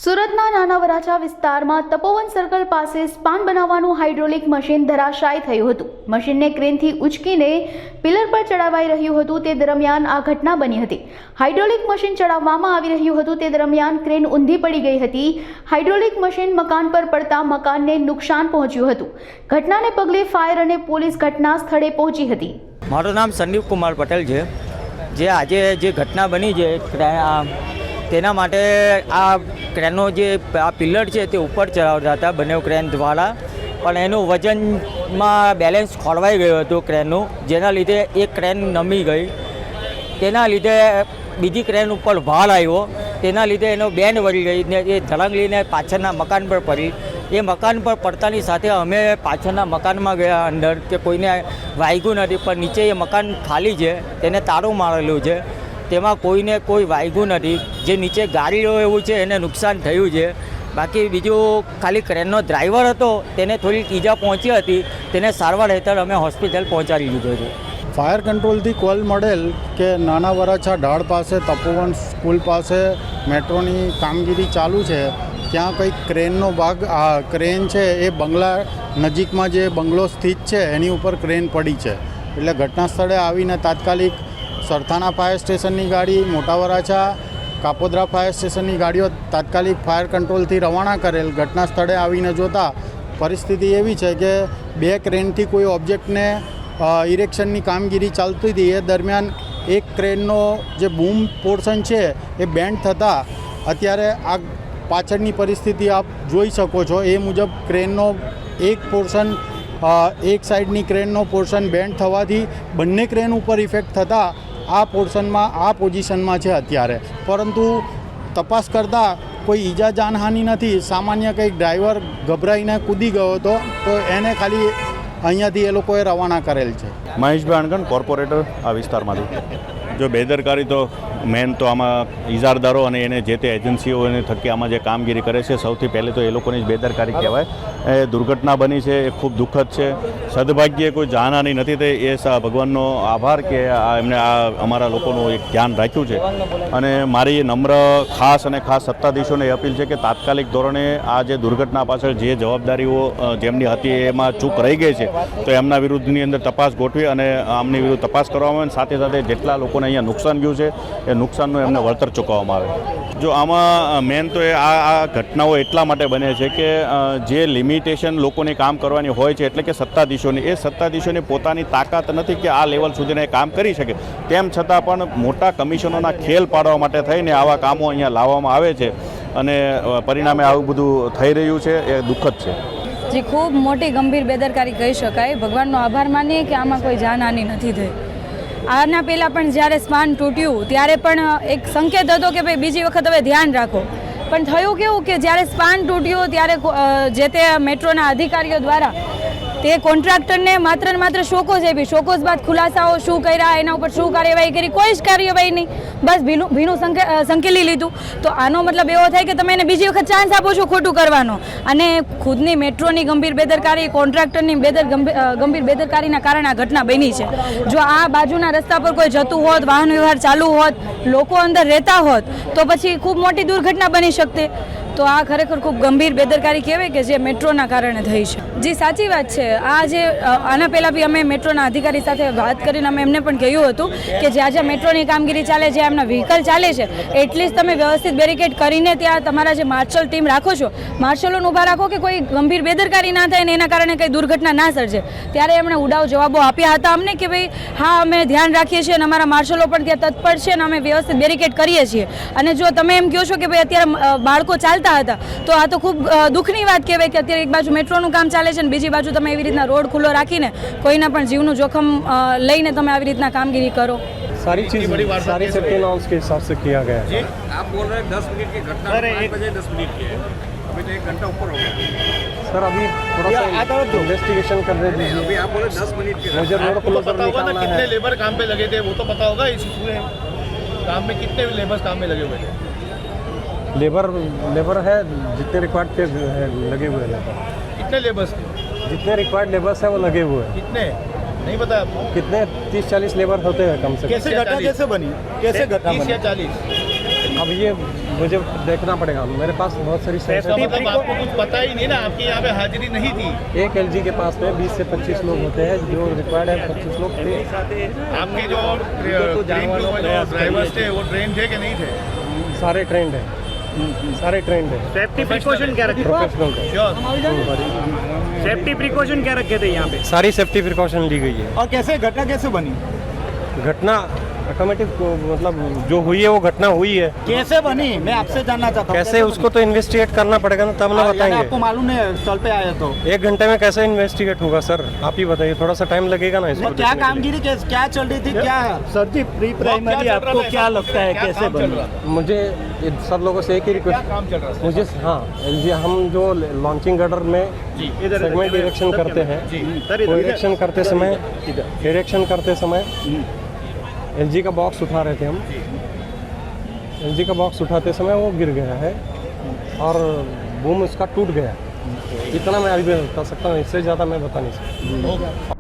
સુરતના નાના વરાછા વિસ્તારમાં તપોવન સર્કલ પાસે સ્પાન બનાવવાનું હાઇડ્રોલિક મશીન ધરાશાયી થયું હતું। મશીનને ક્રેનથી ઉંચકીને પિલર પર ચડાવાઈ રહ્યું હતું તે દરમિયાન આ ઘટના બની હતી। હાઇડ્રોલિક મશીન ચડાવવામાં આવી રહ્યું હતું તે દરમિયાન ક્રેન ઊંધી પડી ગઈ હતી। હાઇડ્રોલિક મશીન મકાન પર પડતા મકાનને નુકસાન પહોંચ્યું હતું। ઘટનાને પગલે ફાયર અને પોલીસ ઘટના સ્થળે પહોંચી હતી। મારું નામ સંદીપ કુમાર પટેલ છે। જે આજે જે ઘટના બની છે તેના માટે આ ક્રેનનો જે આ પિલ્લર છે તે ઉપર ચડાવતા હતા બંને ક્રેન દ્વારા, પણ એનું વજનમાં બેલેન્સ ખોરવાઈ ગયું હતું ક્રેનનું, જેના લીધે એક ક્રેન નમી ગઈ। તેના લીધે બીજી ક્રેન ઉપર ભાર આવ્યો, તેના લીધે એનો બેન્ડ વળી ગઈ ને એ ધડંગલીને પાછળના મકાન પર પડી। એ મકાન પર પડતાની સાથે અમે પાછળના મકાનમાં ગયા અંદર કે કોઈને વાગ્યું નથી, પણ નીચે એ મકાન ખાલી છે, તેને તાળું મારેલું છે, તેમાં કોઈને કોઈ વાગ્યું નથી। જે નીચે ગાડીઓ એવું છે એને નુકસાન થયું છે। બાકી બીજું ખાલી ક્રેનનો ડ્રાઈવર હતો તેને થોડીક ઈજા પહોંચી હતી, તેને સારવાર હેઠળ અમે હોસ્પિટલ પહોંચાડી દીધો છે। ફાયર કંટ્રોલથી કોલ મળેલ કે નાના વરાછા ઢાળ પાસે તપોવન સ્કૂલ પાસે મેટ્રોની કામગીરી ચાલુ છે, ત્યાં કંઈક ક્રેનનો ભાગ ક્રેન છે એ બંગલા નજીકમાં જે બંગલો સ્થિત છે એની ઉપર ક્રેન પડી છે। એટલે ઘટના સ્થળે આવીને તાત્કાલિક સરથાણા ફાયર સ્ટેશનની ગાડી, મોટા વરાછા, કાપોદ્રા ફાયર સ્ટેશનની ગાડીઓ તાત્કાલિક ફાયર કંટ્રોલથી રવાના કરેલ। ઘટના સ્થળે આવીને જોતાં પરિસ્થિતિ એવી છે કે બે ક્રેનથી કોઈ ઓબ્જેક્ટને ઇરેક્શનની કામગીરી ચાલતી હતી, એ દરમિયાન એક ક્રેનનો જે બૂમ પોર્શન છે એ બેન્ડ થતાં અત્યારે આ પાછળની પરિસ્થિતિ આપ જોઈ શકો છો। એ મુજબ ક્રેનનો એક પોર્શન એક સાઈડની ક્રેનનો પોર્શન બેન્ડ થવાથી બંને ક્રેન ઉપર ઇફેક્ટ થતાં આ પોર્શનમાં આ પોઝિશનમાં છે અત્યારે, પરંતુ તપાસ કરતાં કોઈ ઈજા જાનહાનિ નથી। સામાન્ય કંઈક ડ્રાઈવર ગભરાઈને કૂદી ગયો હતો, તો એને ખાલી અહીંયાથી એ લોકોએ રવાના કરેલ છે। મહેશભાઈ અણગણ, કોર્પોરેટર આ વિસ્તારમાંથી। જો બેદરકારી તો મેન તો આમાં ઇજારદારો અને એને જે તે એજન્સીઓ એને થકી આમાં જે કામગીરી કરે છે, સૌથી પહેલે તો એ લોકોની જ બેદરકારી કહેવાય। એ દુર્ઘટના બની છે એ ખૂબ દુઃખદ છે। સદભાગ્યે કોઈ જાનહાની નથી થઈ, એ ભગવાનનો આભાર કે એમને આ અમારા લોકોનું એક ધ્યાન રાખ્યું છે। અને મારી નમ્ર ખાસ સત્તાધીશોને એ અપીલ છે કે તાત્કાલિક ધોરણે આ જે દુર્ઘટના પાછળ જે જવાબદારીઓ જેમની હતી એમાં ચૂક રહી ગઈ છે, તો એમના વિરુદ્ધની અંદર તપાસ ગોઠવી અને આમની વિરુદ્ધ તપાસ કરવામાં આવે, સાથે સાથે જેટલા લોકોને અહીંયા નુકસાન ગયું છે એ નુકસાનનું એમને વળતર ચૂકવવામાં આવે। જો આમાં મેન તો એ આ ઘટનાઓ એટલા માટે બને છે કે જે લિમિટેશન લોકોને કામ કરવાની હોય છે, એટલે કે સત્તાધીશોની પોતાની તાકાત નથી કે આ લેવલ સુધીને કામ કરી શકે, તેમ છતાં પણ મોટા કમિશનોના ખેલ પાડવા માટે થઈને આવા કામો અહીંયા લાવવામાં આવે છે અને પરિણામે આવું બધું થઈ રહ્યું છે, એ દુઃખદ છે। જે ખૂબ મોટી ગંભીર બેદરકારી કહી શકાય। ભગવાનનો આભાર માનીએ કે આમાં કોઈ જાનહાનિ નથી થઈ। આના પહેલાં પણ જ્યારે સ્પાન તૂટ્યું ત્યારે પણ એક સંકેત હતો કે ભાઈ બીજી વખત હવે ધ્યાન રાખો, પણ થયું કેવું કે જ્યારે સ્પાન તૂટ્યું ત્યારે જે તે મેટ્રોના અધિકારીઓ દ્વારા તે કોન્ટ્રાક્ટરને માત્ર ને માત્ર શોકોઝ આપી। શોકોઝ બાદ ખુલાસાઓ શું કર્યા, એના ઉપર શું કાર્યવાહી કરી, કોઈ જ કાર્યવાહી નહીં, બસ ભીનું સંકેલી લીધું। તો આનો મતલબ એવો થાય કે તમે એને બીજી વખત ચાન્સ આપો છો ખોટું કરવાનો, અને ખુદની મેટ્રોની ગંભીર બેદરકારી, કોન્ટ્રાક્ટરની ગંભીર બેદરકારીના કારણે આ ઘટના બની છે। જો આ બાજુના રસ્તા પર કોઈ જતું હોત, વાહન વ્યવહાર ચાલુ હોત, લોકો અંદર રહેતા હોત, તો પછી ખૂબ મોટી દુર્ઘટના બની શકતે। તો આ ખરેખર ખૂબ ગંભીર બેદરકારી કહેવાય કે જે મેટ્રોના કારણે થઈ છે। જી સાચી વાત છે। આના પહેલાં બી અમે મેટ્રોના અધિકારી સાથે વાત કરીને અમે એમને પણ કહ્યું હતું કે જ્યાં જ્યાં મેટ્રોની કામગીરી ચાલે છે, એમના વ્હીકલ ચાલે છે, એટલીસ્ટ તમે વ્યવસ્થિત બેરિકેડ કરીને ત્યાં તમારા જે માર્શલ ટીમ રાખો છો, માર્શલોને ઊભા રાખો કે કોઈ ગંભીર બેદરકારી ના થાય ને એના કારણે કંઈ દુર્ઘટના ના સર્જે। ત્યારે એમણે ઉડાવ જવાબો આપ્યા હતા અમને કે ભાઈ હા અમે ધ્યાન રાખીએ છીએ અને અમારા માર્શલો પણ ત્યાં તત્પર છે અને અમે વ્યવસ્થિત બેરિકેડ કરીએ છીએ। અને જો તમે એમ કહો છો કે ભાઈ અત્યારે બાળકો ચાલતા હતા, તો આ તો ખૂબ દુઃખની વાત કહેવાય કે અત્યારે એક બાજુ મેટ્રોનું કામ ચાલે છે અને બીજી બાજુ તમે એવી રીતના રોડ ખુલ્લો રાખીને કોઈના પણ જીવનું જોખમ લઈને તમે આવી રીતના કામગીરી કરો। सारी चीज़ सारी सेफ्टी नॉर्म्स के हिसाब से किया गया है। आप बोल रहे हैं 10 मिनट की घटना 5 बजे 10 मिनट की है, अभी तो 1 घंटा ऊपर हो गया। सर अभी थोड़ा सा इन्वेस्टिगेशन कर रहे थे। अभी आप बोले 10 मिनट की मुझे रोड क्लोजर निकालना है। कितने लेबर काम पे लगे थे वो तो पता होगा। इस पूरे काम में कितने लेबर्स काम में लगे हुए थे? लेबर है जितने रिक्वायर्ड थे लगे हुए हैं। कितने लेबर्स थे? जितने रिक्वायर्ड लेबर्स हैं वो लगे हुए हैं। कितने नहीं पता आपको? कितने 30-40 लेबर होते हैं कम से कम। कैसे घटना कैसे बनी? कैसे घटना 30 या 40? अब ये मुझे देखना पड़ेगा, मेरे पास बहुत सारी इसका सेफ्टी। मतलब आपको कुछ पता ही नहीं ना, आपकी यहाँ पे हाजिरी नहीं थी। एक एलजी के पास में 20 से 25 लोग होते हैं, जो रिक्वायर्ड है 25 लोग थे। आपके जो ड्राइवर्स थे वो ट्रेन थे कि नहीं थे? सारे ट्रेंड है, सारे ट्रेंड है। सेफ्टी प्रिकॉशन क्या रखे प्रोफेशनल का। श्योर। सेफ्टी प्रिकॉशन क्या रखे थे यहाँ पे? सारी सेफ्टी प्रिकॉशन ली गई है। और कैसे घटना कैसे बनी? घटना ऑटोमेटिक मतलब जो हुई है वो घटना हुई है। कैसे बनी मैं आपसे जानना चाहता हूँ। कैसे उसको तो इन्वेस्टिगेट करना पड़ेगा ना, तब ना यानी बताएंगे। आपको मालूम नहीं स्थल पे आए तो 1 घंटे में कैसे इन्वेस्टिगेट होगा सर, आप ही बताइए, थोड़ा सा टाइम लगेगा ना इसको। तो क्या कामगिरी क्या चल रही थी क्या? सर जी प्री प्राइमरी आपको क्या लगता है कैसे बनी? मुझे सब लोगों से एक ही रिक्वेस्ट, काम चल रहा मुझे हाँ जी, हम जो लॉन्चिंग गडर में सेगमेंट इरेक्शन करते हैं, वो इरेक्शन करते समय एलजी का बॉक्स उठा रहे थे हम। एलजी का बॉक्स उठाते समय वो गिर गया है और बूम उसका टूट गया। इतना मैं अभी बता सकता हूँ, इससे ज़्यादा मैं बता नहीं सकता।